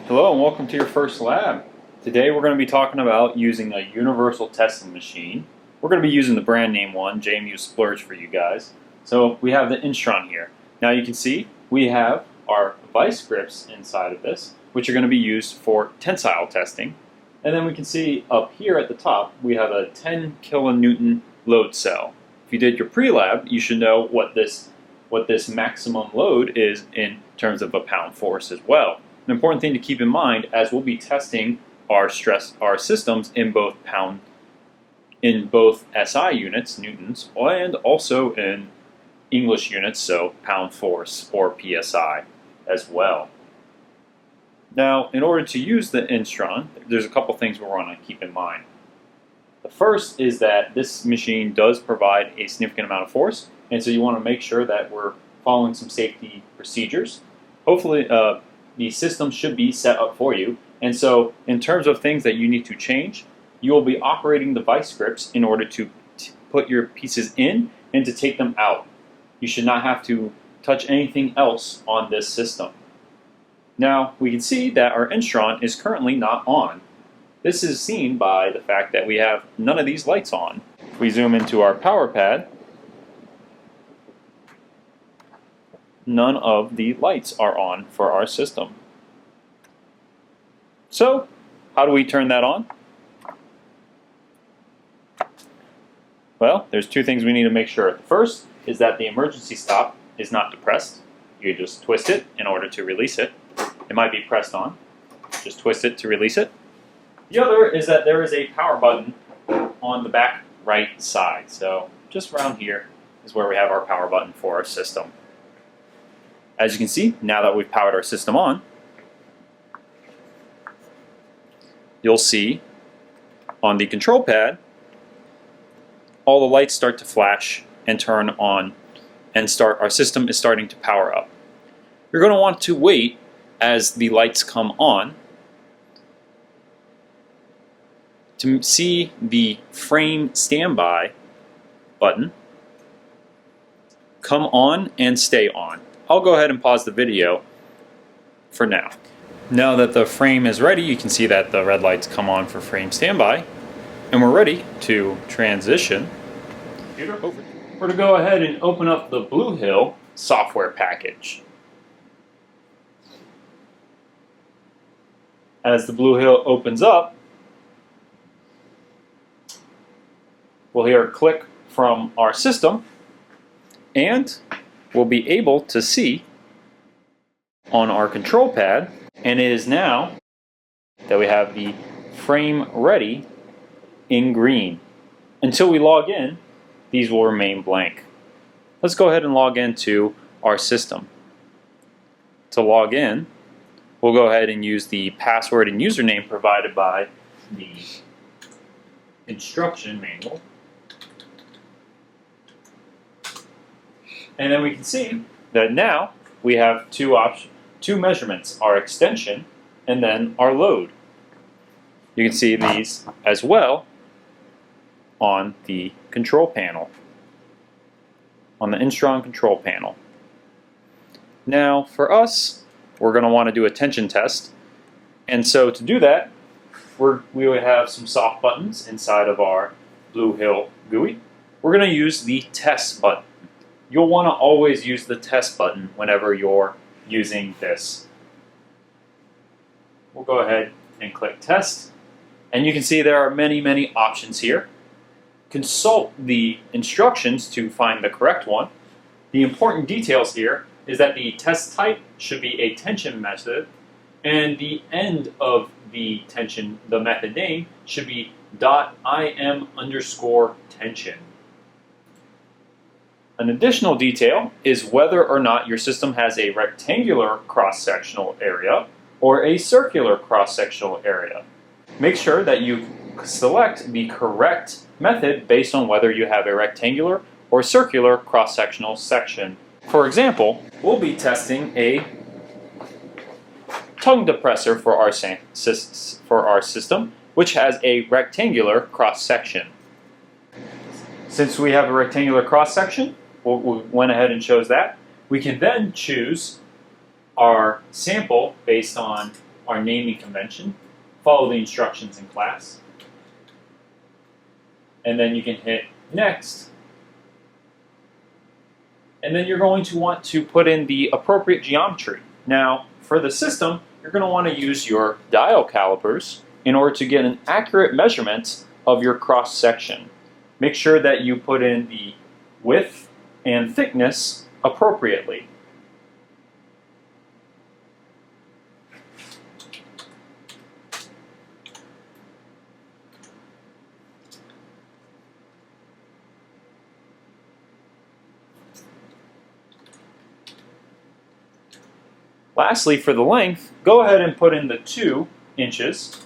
Hello and welcome to your first lab. Today we're going to be talking about using a universal testing machine. We're going to be using the brand name one, JMU Splurge for you guys. So we have the Instron here. Now you can see we have our vice grips inside of this, which are going to be used for tensile testing. And then we can see up here at the top we have a 10 kilonewton load cell. If you did your pre-lab, you should know what this maximum load is in terms of a pound force as well. An important thing to keep in mind as we'll be testing our systems in both SI units, newtons, and also in English units, so pound force or PSI as well. Now, in order to use the Instron, there's a couple things we want to keep in mind. The first is that this machine does provide a significant amount of force, and so you want to make sure that we're following some safety procedures. Hopefully, the system should be set up for you, and so in terms of things that you need to change, you will be operating the vice grips in order to put your pieces in and to take them out. You should not have to touch anything else on this system. Now, we can see that our Instron is currently not on. This is seen by the fact that we have none of these lights on. If we zoom into our power pad, none of the lights are on for our system. So, how do we turn that on? Well, there's two things we need to make sure. The first is that the emergency stop is not depressed. You just twist it in order to release it. It might be pressed on. Just twist it to release it. The other is that there is a power button on the back right side. So, just around here is where we have our power button for our system. As you can see, now that we've powered our system on, you'll see on the control pad, all the lights start to flash and turn on, and our system is starting to power up. You're going to want to wait as the lights come on to see the frame standby button come on and stay on. I'll go ahead and pause the video for now. Now that the frame is ready, you can see that the red lights come on for frame standby, and we're ready to transition over. We're going to go ahead and open up the Blue Hill software package. As the Blue Hill opens up, we'll hear a click from our system, and we'll be able to see on our control pad, and it is now that we have the frame ready in green. Until we log in, these will remain blank. Let's go ahead and log into our system. To log in, we'll go ahead and use the password and username provided by the instruction manual. And then we can see that now we have two measurements, our extension and then our load. You can see these as well on the control panel, on the Instron control panel. Now for us, we're going to want to do a tension test. And so to do that, we would have some soft buttons inside of our Blue Hill GUI. We're going to use the test button. You'll want to always use the test button whenever you're using this. We'll go ahead and click test. And you can see there are many options here. Consult the instructions to find the correct one. The important details here is that the test type should be a tension method, and the end of the method name should be .im_tension. An additional detail is whether or not your system has a rectangular cross-sectional area or a circular cross-sectional area. Make sure that you select the correct method based on whether you have a rectangular or circular cross-sectional section. For example, we'll be testing a tongue depressor for our system, which has a rectangular cross-section. Since we have a rectangular cross-section, we went ahead and chose that. We can then choose our sample based on our naming convention, follow the instructions in class, and then you can hit next. And then you're going to want to put in the appropriate geometry. Now, for the system, you're going to want to use your dial calipers in order to get an accurate measurement of your cross section. Make sure that you put in the width and thickness appropriately. Lastly, for the length, go ahead and put in the 2 inches,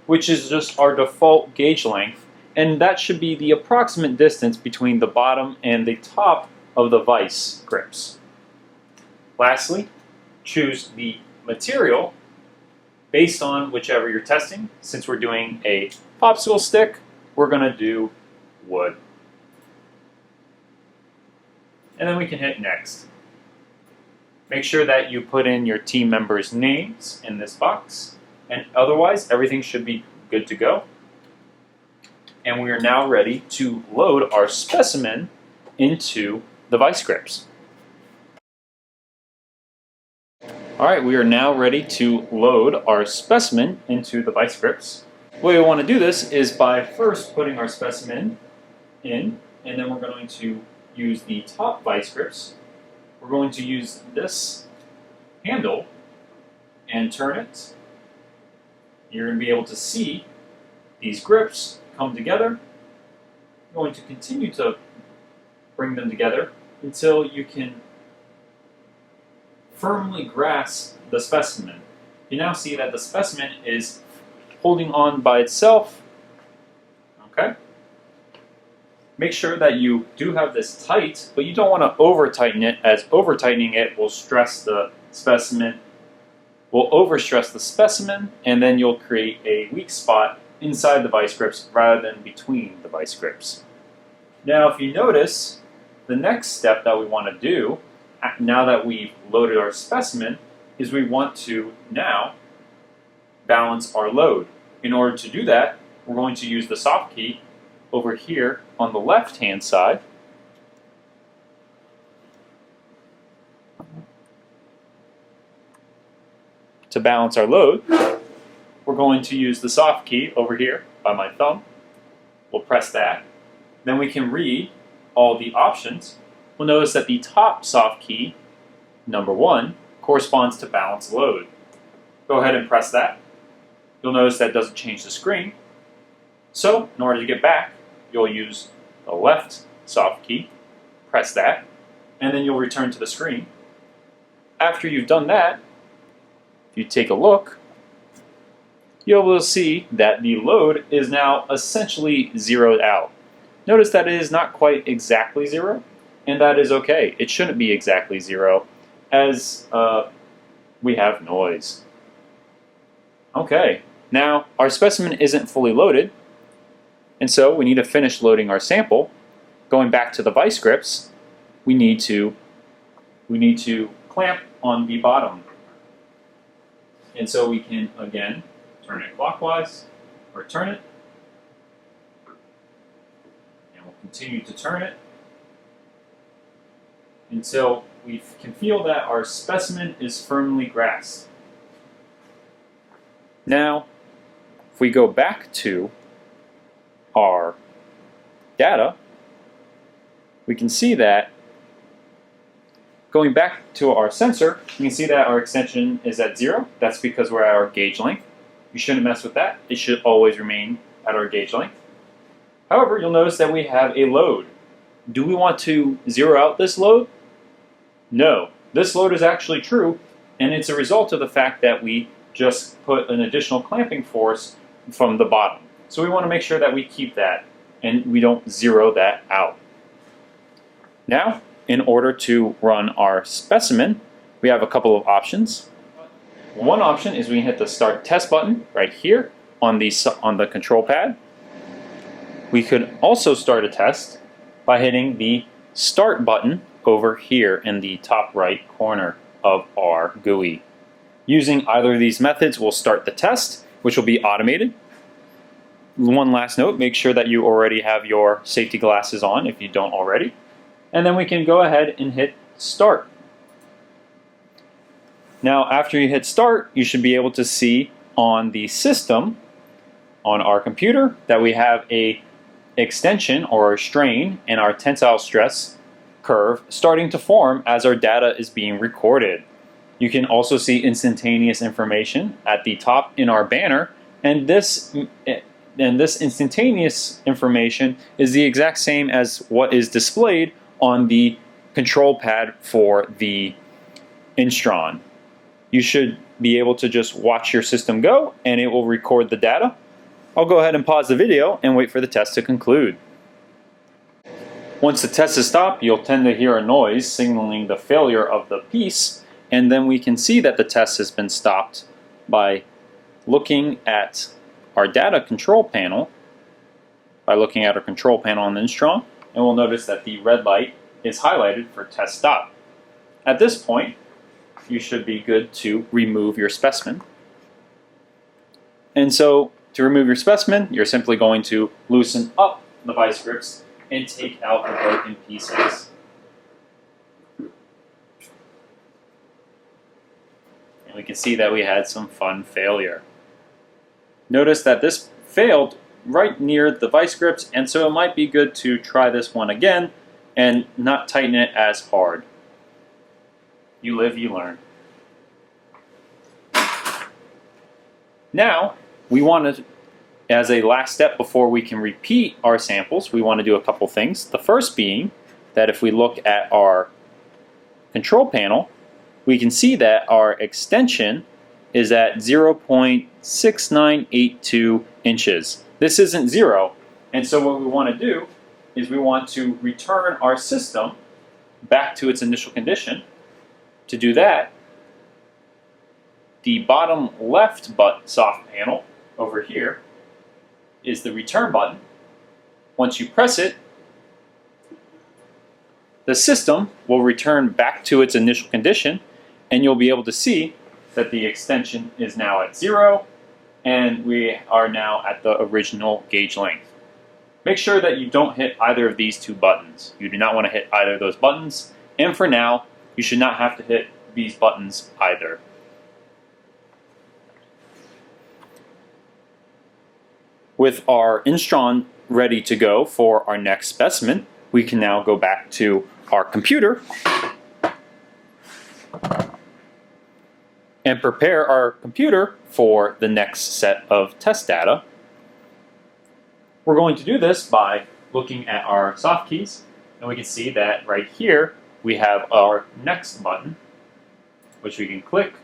which is just our default gauge length, and that should be the approximate distance between the bottom and the top of the vice grips. Lastly, choose the material based on whichever you're testing. Since we're doing a popsicle stick, we're going to do wood. And then we can hit next. Make sure that you put in your team members' names in this box, and otherwise everything should be good to go. And we are now ready to load our specimen into the vice grips. Alright, we are now ready to load our specimen into the vice grips. The way we want to do this is by first putting our specimen in, and then we're going to use the top vice grips. We're going to use this handle and turn it. You're going to be able to see these grips come together. You're going to continue to bring them together until you can firmly grasp the specimen. You now see that the specimen is holding on by itself. Okay? Make sure that you do have this tight, but you don't want to over-tighten it, as over-tightening it will stress the specimen, will overstress the specimen, and then you'll create a weak spot inside the vice grips rather than between the vice grips. Now, if you notice, the next step that we want to do, now that we've loaded our specimen, is we want to now balance our load. In order to do that, we're going to use the soft key over here on the left-hand side. To balance our load, we're going to use the soft key over here by my thumb. We'll press that. Then we can read all the options. We'll notice that the top soft key, number 1, corresponds to balance load. Go ahead and press that. You'll notice that doesn't change the screen. So, in order to get back, you'll use the left soft key, press that, and then you'll return to the screen. After you've done that, if you take a look, you'll be able to see that the load is now essentially zeroed out. Notice that it is not quite exactly 0, and that is okay. It shouldn't be exactly 0, as we have noise. Okay, now our specimen isn't fully loaded, and so we need to finish loading our sample. Going back to the vice grips, we need to clamp on the bottom. And so we can, again, turn it clockwise, or turn it, and we'll continue to turn it until we can feel that our specimen is firmly grasped. Now, if we go back to our data, we can see that going back to our sensor, you can see that our extension is at 0. That's because we're at our gauge length. You shouldn't mess with that. It should always remain at our gauge length. However, you'll notice that we have a load. Do we want to zero out this load? No. This load is actually true, and it's a result of the fact that we just put an additional clamping force from the bottom. So we want to make sure that we keep that and we don't zero that out. Now, in order to run our specimen, we have a couple of options. One option is we can hit the Start Test button right here on the control pad. We could also start a test by hitting the Start button over here in the top right corner of our GUI. Using either of these methods, we'll start the test, which will be automated. One last note, make sure that you already have your safety glasses on if you don't already. And then we can go ahead and hit start. Now, after you hit start, you should be able to see on the system, on our computer, that we have a extension or a strain and our tensile stress curve starting to form as our data is being recorded. You can also see instantaneous information at the top in our banner, and this instantaneous information is the exact same as what is displayed on the control pad for the Instron. You should be able to just watch your system go and it will record the data. I'll go ahead and pause the video and wait for the test to conclude. Once the test is stopped, you'll tend to hear a noise signaling the failure of the piece, and then we can see that the test has been stopped by looking at our data control panel, on the Instron, and we'll notice that the red light is highlighted for test stop. At this point, you should be good to remove your specimen. And so, to remove your specimen, you're simply going to loosen up the vice grips and take out the broken pieces. And we can see that we had some fun failure. Notice that this failed right near the vice grips, and so it might be good to try this one again and not tighten it as hard. You live, you learn. Now, we want to, as a last step before we can repeat our samples, we want to do a couple things. The first being that if we look at our control panel, we can see that our extension is at 0.6982 inches. This isn't zero, and so what we want to do is we want to return our system back to its initial condition. To do that, the bottom left soft panel over here is the return button. Once you press it, the system will return back to its initial condition, and you'll be able to see that the extension is now at 0, and we are now at the original gauge length. Make sure that you don't hit either of these two buttons. You do not want to hit either of those buttons, and for now, you should not have to hit these buttons either. With our Instron ready to go for our next specimen, we can now go back to our computer and prepare our computer for the next set of test data. We're going to do this by looking at our soft keys, and we can see that right here we have our next button, which we can click,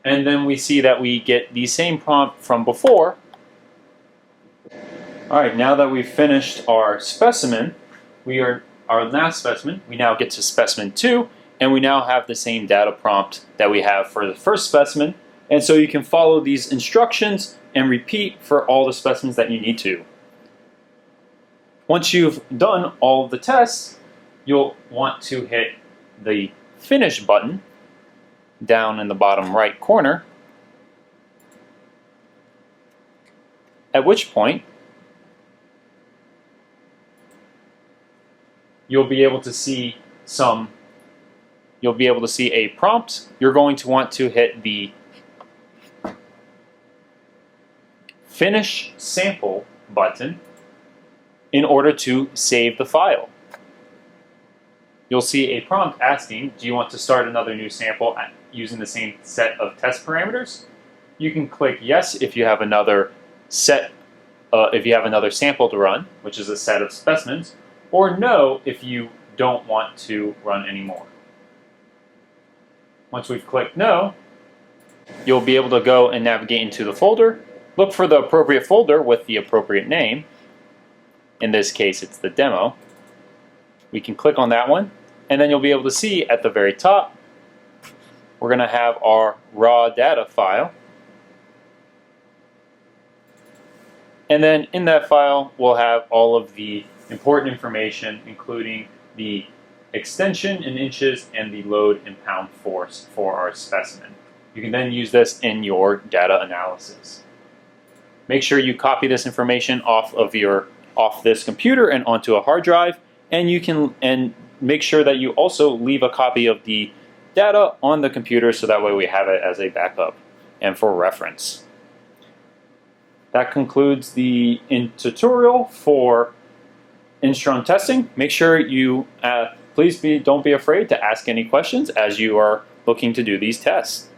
and then we see that we get the same prompt from before. Alright, now that we've finished our specimen, our last specimen, we now get to specimen 2, and we now have the same data prompt that we have for the first specimen, and so you can follow these instructions and repeat for all the specimens that you need to. Once you've done all of the tests, you'll want to hit the Finish button down in the bottom right corner, at which point you'll be able to see a prompt. You're going to want to hit the Finish Sample button in order to save the file. You'll see a prompt asking, do you want to start another new sample using the same set of test parameters? You can click yes if you have another sample to run, which is a set of specimens, or no if you don't want to run anymore. Once we've clicked no, you'll be able to go and navigate into the folder, look for the appropriate folder with the appropriate name. In this case, it's the demo. We can click on that one, and then you'll be able to see at the very top, we're going to have our raw data file. And then in that file, we'll have all of the important information, including the extension in inches and the load in pound force for our specimen. You can then use this in your data analysis. Make sure you copy this information off this computer and onto a hard drive, and make sure that you also leave a copy of the data on the computer so that way we have it as a backup and for reference. That concludes the tutorial for Instron testing. Make sure you don't be afraid to ask any questions as you are looking to do these tests.